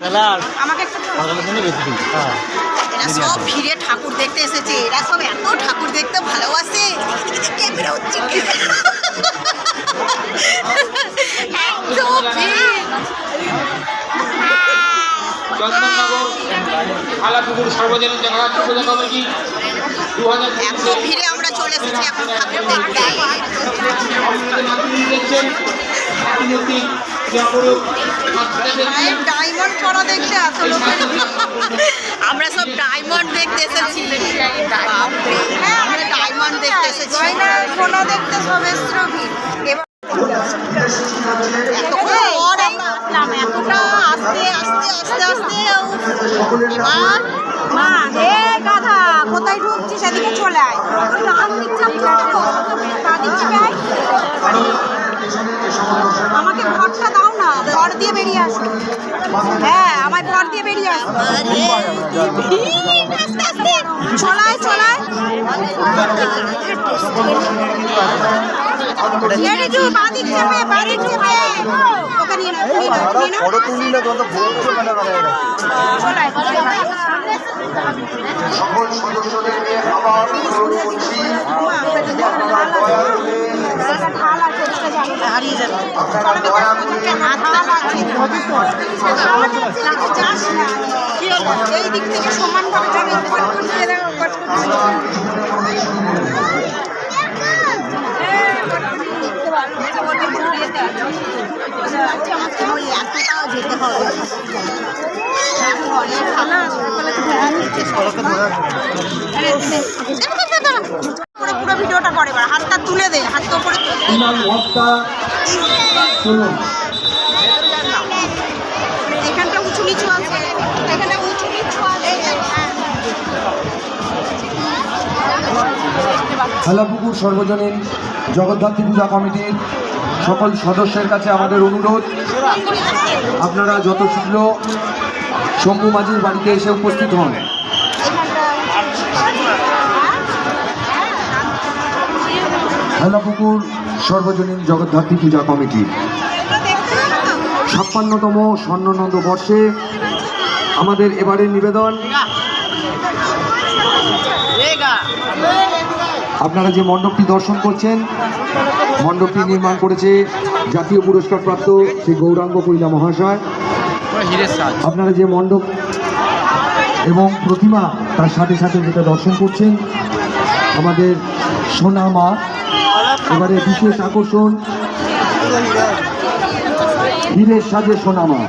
আমাকে এরা সব ভিড়ে ঠাকুর দেখতে এসেছে, এরা সব এত ঠাকুর দেখতে ভালোবাসে। ক্যামেরা হচ্ছে এত ভিড়। এত ভিড়ে আমরা চলে এসেছি এখন ঠাকুর দেখতে। ডায়মন্ড করা দেখতে আসলে আমরা সব ডায়মন্ড দেখতে এসেছি। হ্যাঁ, আমরা ডায়মন্ড দেখতে এসেছি, সোনা দেখতে সব এসেছিল ভিড়। এতটা আস্তে আস্তে আস্তে আস্তে এবার মা হে গাধা কোথায় ঢুকছিস, সেদিকে চলে আয়। আমাকে ঘরটা দাও না, ঘর দিয়ে বেরিয়ে আসো। হ্যাঁ, আমার ঘর দিয়ে বেরিয়ে আসো। চলায় চলায় সকল সদস্যদের নিয়ে আবার এই দিক থেকে সমানভাবে যাবে। এতটাও যেতে হবে পুরো ভিডিওটা করে হাতটা তুলে দে, হাতটা উপরে এখানটা উঁচু নিচু আছে, এখানে উঁচু নিচু আছে। হেলাপুকুর সর্বজনীন জগদ্ধাত্রী পূজা কমিটির সকল সদস্যের কাছে আমাদের অনুরোধ, আপনারা যত শীঘ্র শম্ভু মাঝির বাড়িতে এসে উপস্থিত হন। হেলাপুকুর সর্বজনীন জগদ্ধাত্রী পূজা কমিটি 56তম স্বর্ণানন্দ বর্ষে আমাদের এবারের নিবেদন, আপনারা যে মণ্ডপটি দর্শন করছেন, মণ্ডপটি নির্মাণ করেছে জাতীয় পুরস্কারপ্রাপ্ত শ্রী গৌরাঙ্গ কৈলা মহাশয়। আপনারা যে মণ্ডপ এবং প্রতিমা তার সাথে সাথে যেটা দর্শন করছেন, আমাদের সোনা মা। এবারে বিশেষ আকর্ষণ হীরের সাজে সোনা মা।